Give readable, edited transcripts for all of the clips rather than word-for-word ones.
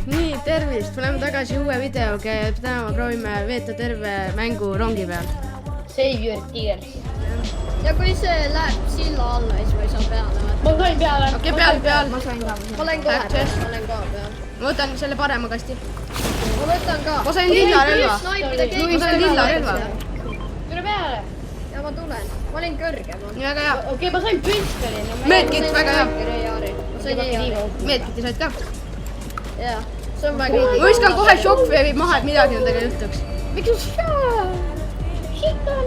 nii, tervist, tuleme tagasi uue videoga ja täna me proovime veeta terve mängu rongi peal. Save your tears. Ja kui see läheb silla alla, siis ma ei saa peale. Ma sain peale. Okei, peal. Ma sain ka. Ma olen ka peal. Ma võtan selle parema kasti. Ma võtan ka. Ma sain lilla relva. Ma sain lilla relva. Tule peale. Ja ma tulen. Ma olin kõrgemal. Nii, väga hea. Okei, ma sain püstoli. Medkit, väga hea. Ma sain ER-i. Medkiti said ka. Jaa, see on väga hea. Ma viskan kohe shockwave'i maha, et midagi nendega juhtuks. Miks Shiton.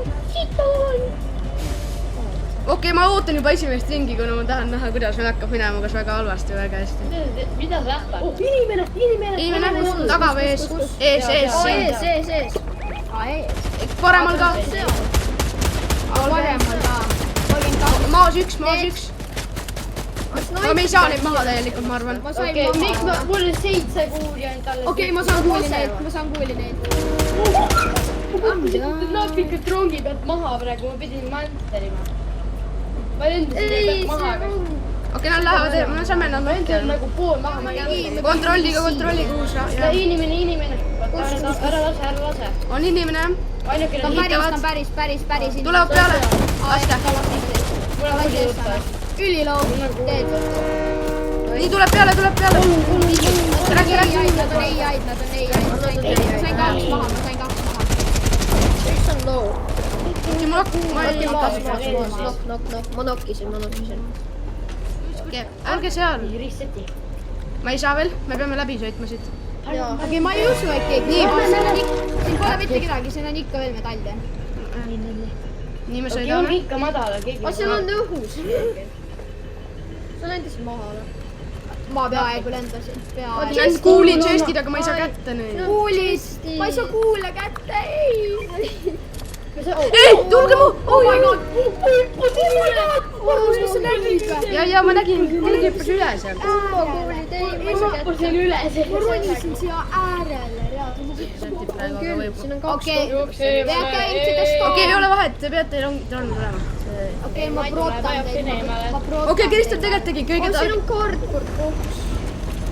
Okei, ma ootan juba esimest ringi, kuna ma tahan näha, kuidas meil hakkab minema, kas väga halvasti või väga hästi. Mida sa ähvad? Inimene, taga või ees? Ees. Paremal ka. Paremal ka. Maas üks. Aga me ei saa neid maha täielikult, ma arvan. Okei, miks mul 7 kuuli on talle? Okei, ma saan kuuli neid. Napikalt rongi pealt maha praegu, ma pidin manterima. Ma lendasin neid pealt maha. Okei, nad lähevad, me saame nad Ma lendasin nagu pool maha. Kontrolliga uus. Inimene. Ära lase. On inimene. Ainukene Päris inimene. Tulevad peale. Laske. Mul on kuli juttu. Üliloog. Teed. Nii, tuleb peale. Räägi. Nad on ei-aid. Ma sain 2 maha. Üks on low. Ma nokkisin. Okei, ärge seal. Reseti. Ma ei saa veel, me peame läbi sõitma siit. Okei, ma ei usu, et keegi. Siin pole mitte kedagi, siin on ikka veel medalje. Nii me Okei, sõidame. ongi ikka madal. Seal on õhus. Sa lendasid maha. Ma peaaegu lendasin. Need kuulid žestid, aga ma ei saa kätte nüüd. Kuulist. Ma ei saa kuule kätte. Ei, tulge mu! Oh my god. Mis sa nägid? Ja ma nägin, keegi hüppas üle seal. Ma kuulid, ei, ma ei saa kätte. See on üles. Ma ronisin siia äärele. Siin on 2 Okei, ei ole vahet, te peate rongi tulema. Okei, ma prootan teid. Okei, Kristel tegelikult tegi kõige Siin on kord koks.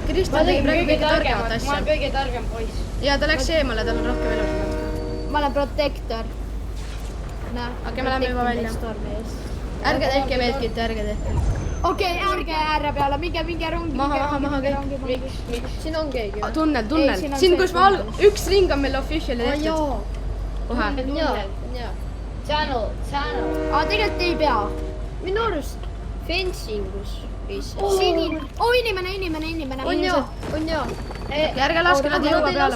Kristel tegi praegu kõige targemat Ma asja. olen kõige targem poiss. Ja ta läks eemale, tal on rohkem elus. Ma olen protektor. Okei, me läheme juba välja. Ärge tehke meelkit, ärge tehke. Okei, ärge ääre peale, minge rongi. Maha kõik. Miks? Siin on keegi. Tunnel. siin on Siin, kus see me üks ring on meil official'i tehtud. Kohe. Channel. Tegelikult ei pea. Minu arust fencingus. Sinine. Inimene. On joo. Ärge laske, nad ei jõua peale.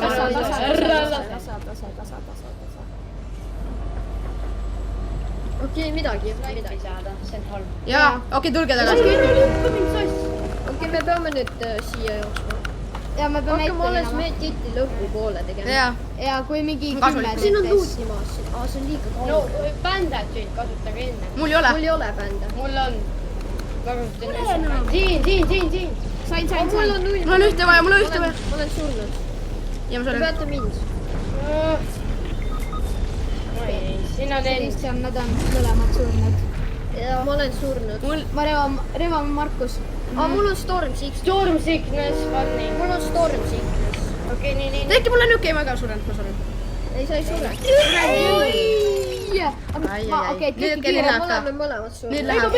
Okei, midagi. saada, see on halb. Jaa, okei, tulge tagasi. Okei, me peame nüüd siia jooksma. Ja me peame ette alles medkiti lõpupoole tegema. Ja kui mingi 10. Siin on luuti maas. See on liiga kaugel. No, bändad võid kasutada enne. Mul ei ole. Mul ei ole bände. Mul on. Siin. Sain. Mul on ühte vaja. Ma olen surnud. Ja ma Te suren. peate mind. Siin on end. Nad on mõlemad surnud. Ma olen surnud. Ma revan Markus. Mul on Storm Sickness. Storm Sickness, funny. Mul on Storm Sickness. Okei, nii. Tehke mulle nüüd, ma ka suren. Ei, sa ei sure. Okei, Nüüd kell läheb ka. me mõlemad surnud. Nüüd läheb.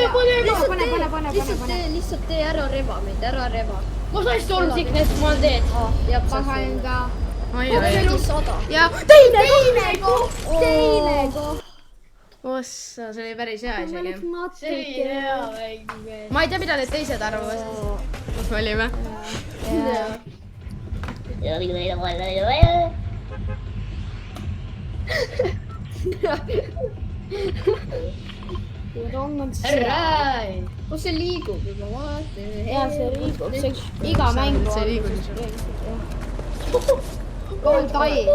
Lihtsalt tee ära reva meid, ära reva. Ma sain Storm Sickness, ma olen teed. Jah, sa sain ka. Oi. 100. Ja Teine koht. Ossa, see oli päris hea isegi. See oli hea väike. Ma ei tea, mida need teised arvavad. Kus me olime? Rai! Kus see liigub juba, vaata. Jaa, see liigub. Iga mäng See liigus. Go die.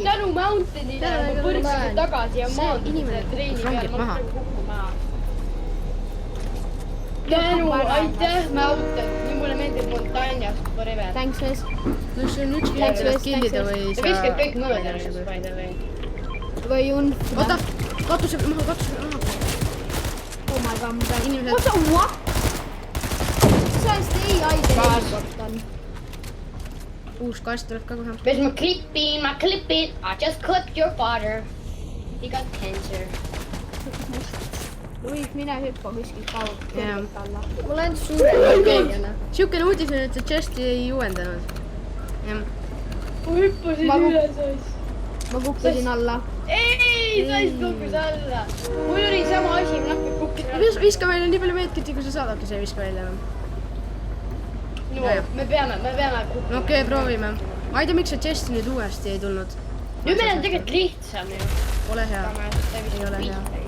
Tänu Mountainile ma põrksin tagasi ja maandusin treeni peal. Ma hakkan kukkuma. Tänu, aitäh Mountain. Nii mulle meeldib Montañas forever. Thanks, Wes. No see on üks pilet killida või Ta viskab kõik mööda nüüd, by the way. Või unf. Oota, katuseb maha. Oh my god, ma pean Inimesed. What? Sellest ei aide helikopter. uus kast tuleb ka kohe . Where's my clipping? My clipping. I just clipped your father. He got cancer. Luis , mine hüppa kuskilt kaudu Jah. alla . mul ainult suurem . siukene uudis on , et see Just ei uuendanud . jah , Ma hüppasin Ma- üles siis. ma kukkusin alla . Ei, sa ei kukkus alla. Mul oli sama asi, ma nappi kukkusin alla. viska välja nii palju meetkiti , kui sa saad , okei , sa ei viska välja enam . No, Jah. me peame kukkuma. no okei , proovime . ma ei tea , miks see Just nüüd uuesti ei tulnud . Nüüd meil on tegelikult lihtsam ju. ole hea . Ei ole hea.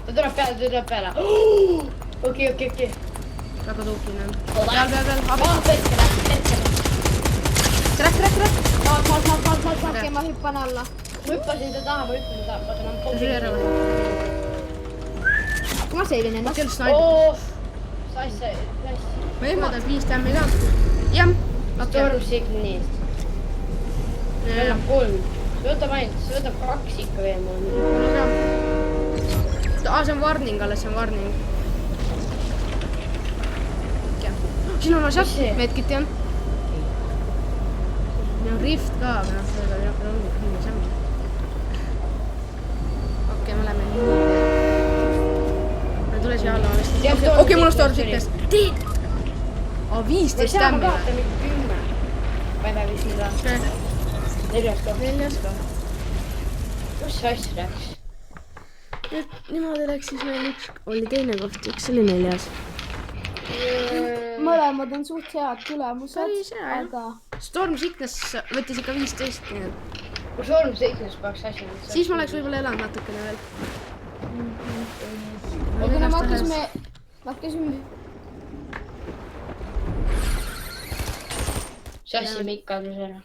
Ta tuleb peale. Okei. väga tuukine . peal , abi . Krähk . okei , ma hüppan alla . Ma hüppasin ta taha. Vaata, ma see oli ära . ma seilin ennast . kell snaip . Oh, sassi. ma ehmadan 5 tämmi ka . jah , okei . Storm Signist. Meil on 3. See võtab 2 ikka veel mul. see on warning alles , see on warning . siin on asjad Mis see? , medkiti on . ja on rift ka , aga noh , sellega ei hakka olema samm . okei , me läheme nii . ma tulen siia alla vist . Jah, Storm okei , mul on Storm Sickness Sickness . teed . 15 tämmi või ? kaotan mitte 10. Ma ei tea, mis nüüd on. 4 ka. 4 . Kus see asja läks? niimoodi läks siis meil üks , oli teine koht , üks oli 4. mõlemad on suht head tulemused Päris hea, , jah. aga Storm Sickness võttis ikka 15 , nii et Kui Storm Sickness peaks asja nüüd siis ma oleks võib-olla elanud natukene veel . aga no me hakkasime Sassi Mikk kadus ära.